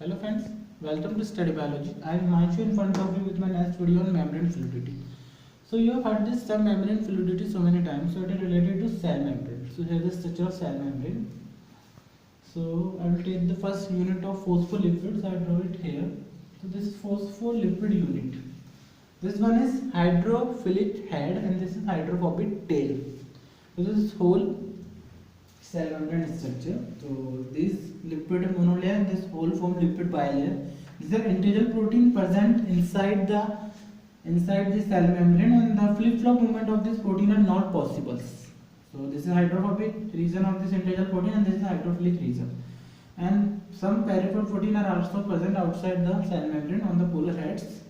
Hello friends, welcome to Study Biology. I am Himanshu in front of you with my next video on membrane fluidity. So you have heard this term membrane fluidity so many times, so it is related to cell membrane. So here is the structure of cell membrane. So I will take the first unit of phospholipids. I draw it here. So this is phospholipid unit. This one is hydrophilic head and this is hydrophobic tail. So this is whole cell membrane structure. So this lipid monolayer and this whole form lipid bilayer. These are integral protein present inside the cell membrane, and the flip-flop movement of this protein are not possible. So this is hydrophobic region of this integral protein and this is hydrophilic region. And some peripheral protein are also present outside the cell membrane on the polar heads.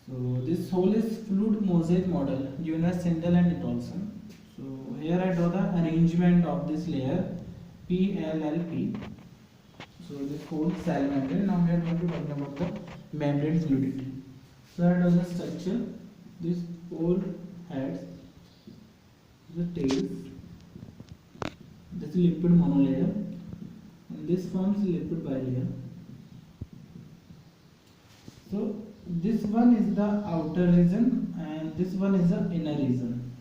So this whole is fluid mosaic model given by Sindel and Nicholson. So here I draw the arrangement of this layer PLLP. So this whole cell membrane. Now we are going to talk about the membrane fluidity. So I draw the structure. This whole heads, the tails. This is lipid monolayer, and this forms lipid bilayer. So this one is the outer region and this one is the inner region.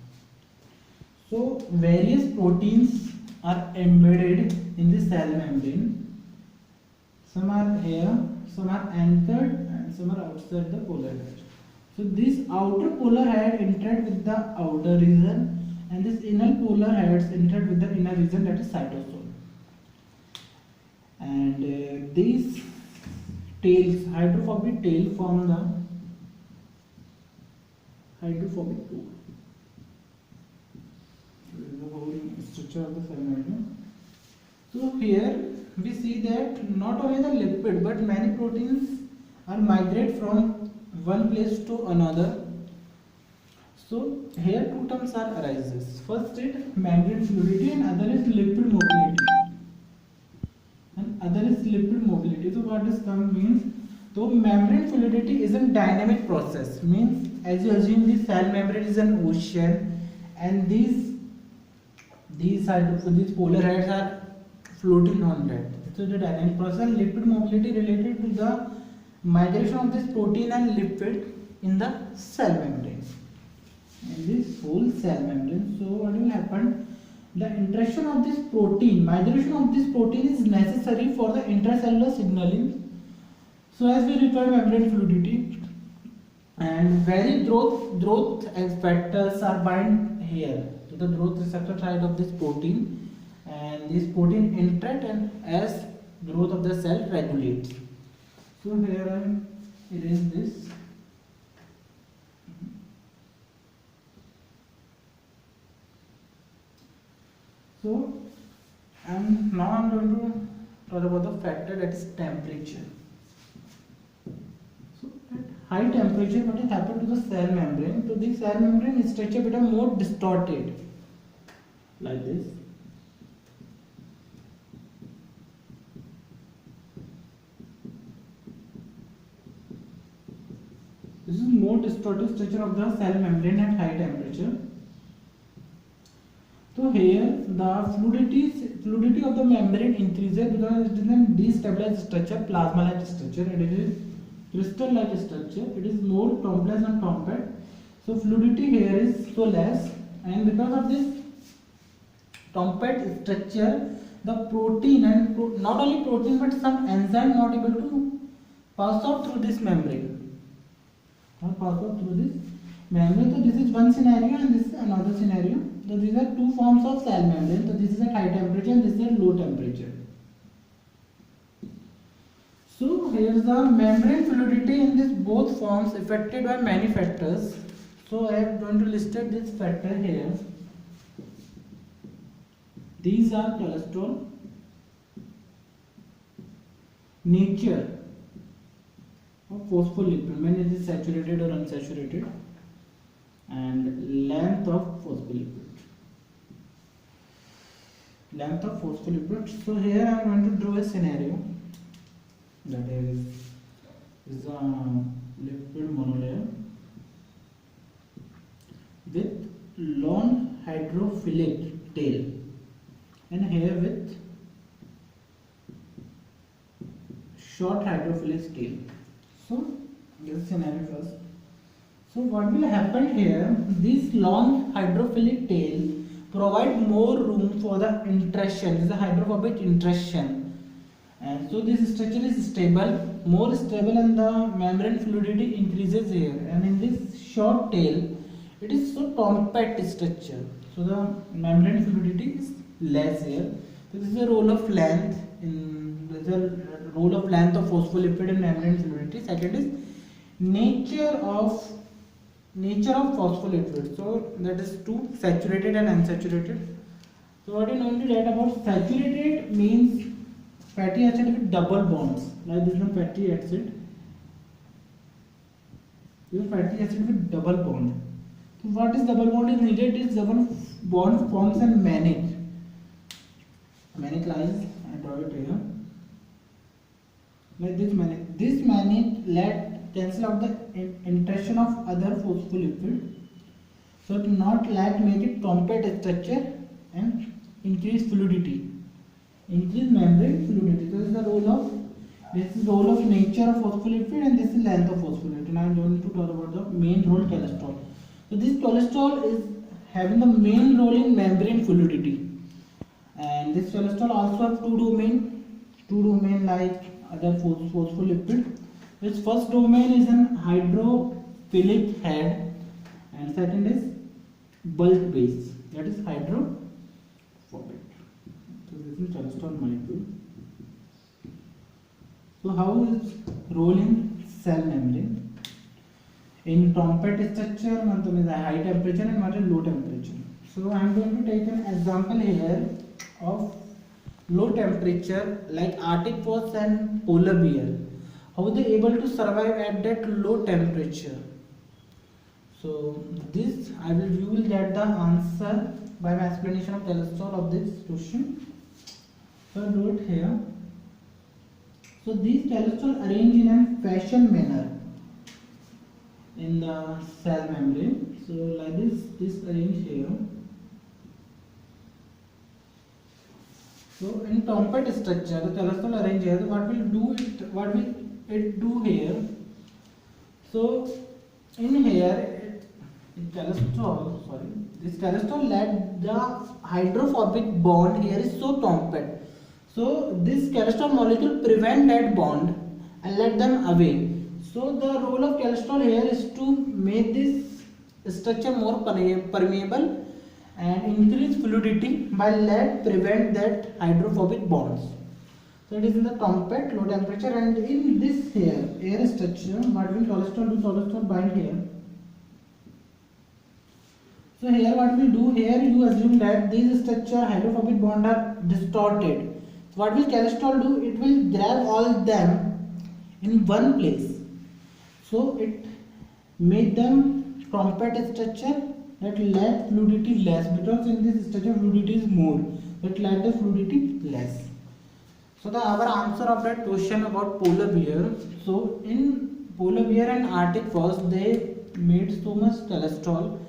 So various proteins are embedded in the cell membrane. Some are here, some are anchored and some are outside the polar head. So this outer polar head interact with the outer region and this inner polar heads interact with the inner region, that is cytosol. And these tails, hydrophobic tail, form the hydrophobic core. This is the whole structure of the cell membrane. So here we see that not only the lipid but many proteins are migrate from one place to another. So here two terms are arises. First is membrane fluidity and other is lipid mobility. And other is lipid mobility. So what this term means? So membrane fluidity is a dynamic process. Means as you assume the cell membrane is an ocean and these polar heads are floating on that. So the dynamic process, lipid mobility related to the migration of this protein and lipid in the cell membrane. In this whole cell membrane, so what will happen? The interaction of this protein, migration of this protein is necessary for the intracellular signaling. So as we require membrane fluidity, and very growth factors are bind here to the growth receptor side of this protein, and this protein interact and as growth of the cell regulates. So here I am erase this. So now I'm going to talk about the factor, that is temperature. So at high temperature, what has happened to the cell membrane? So the cell membrane structure become more distorted, like this. This is more distorted structure of the cell membrane at high temperature. So here the fluidity of the membrane increases because it is a destabilized structure, plasma-like structure. It is crystal-like structure. It is more complex and compact. So fluidity here is so less, and because of this compact structure, the protein and not only protein but some enzyme not able to pass out through this membrane. Pass out through this membrane. So this is one scenario and this is another scenario. So these are two forms of cell membrane. So this is at high temperature and this is at low temperature. So here is the membrane fluidity in this both forms affected by many factors. So I am going to list this factor here. These are cholesterol, nature of phospholipid, when it is saturated or unsaturated, and length of phospholipid. Length of phospholipid. So here I am going to draw a scenario, that is a lipid monolayer with long hydrophilic tail and here with short hydrophilic tail. So this scenario first. So what will happen here? This long hydrophilic tail provide more room for the intrusion. This is a hydrophobic intrusion. And so this structure is stable, more stable, and the membrane fluidity increases here. And in this short tail, it is so compact structure. So the membrane fluidity is less here. So this is the role of length of phospholipid in membrane fluidity. Second is nature of phospholipid. So that is two, saturated and unsaturated. So what you know to write about saturated means fatty acid with double bonds, like this one fatty acid. This is fatty acid with double bond. So what is double bond is needed? Is double bond forms a mannate. Mannate lies, I draw it here. Like this mannate. This mannate let cancel out the intrusion of other phospholipid. So to not let make it compact structure and increase fluidity. Increase membrane fluidity. This is the role of nature of phospholipid, and this is length of phospholipid. Now I am going to talk about the main role cholesterol. So this cholesterol is having the main role in membrane fluidity, and this cholesterol also have two domain like other phospholipid. Its first domain is an hydrophilic head, and second is bulk base, that is hydrophobic. So this is cholesterol molecule. So how is role in cell membrane? In compact structure, मतलब is high temperature and low temperature. So I am going to take an example here of low temperature like Arctic fox and polar bear. How they able to survive at that low temperature? So this you will get the answer by my explanation of cholesterol of this question. So I wrote here. So these cholesterol arrange in a fashion manner in the cell membrane. So like this arrange here. So in compact structure, the cholesterol arrange here. So what will it do here? So in here, this cholesterol let the hydrophobic bond here is so compact. So this cholesterol molecule prevent that bond and let them away. So the role of cholesterol here is to make this structure more permeable and increase fluidity by prevent that hydrophobic bonds. So it is in the compact low temperature, and in this here air structure, what will cholesterol do? Cholesterol bind here. So here what we do here, you assume that these structure hydrophobic bond are distorted. So what will cholesterol do? It will grab all them in one place. So it make them compact structure that let fluidity less, because in this structure fluidity is more. It let the fluidity less. So our answer of that question about polar bear. So in polar bear and Arctic fox, they made so much cholesterol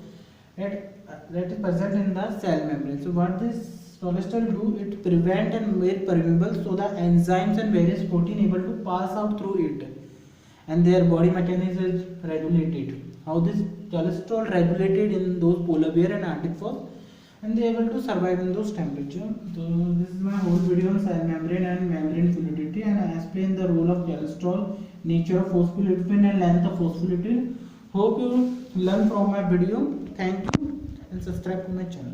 that is present in the cell membrane. So what this cholesterol do? It prevent and make permeable, so the enzymes and various protein able to pass out through it, and their body mechanism is regulated. How this cholesterol regulated in those polar bear and Arctic fox, and they are able to survive in those temperatures. So this is my whole video on cell membrane and membrane fluidity, and I explain the role of cholesterol, nature of phospholipid and length of phospholipid. Hope you learn from my video. Thank you, and subscribe to my channel.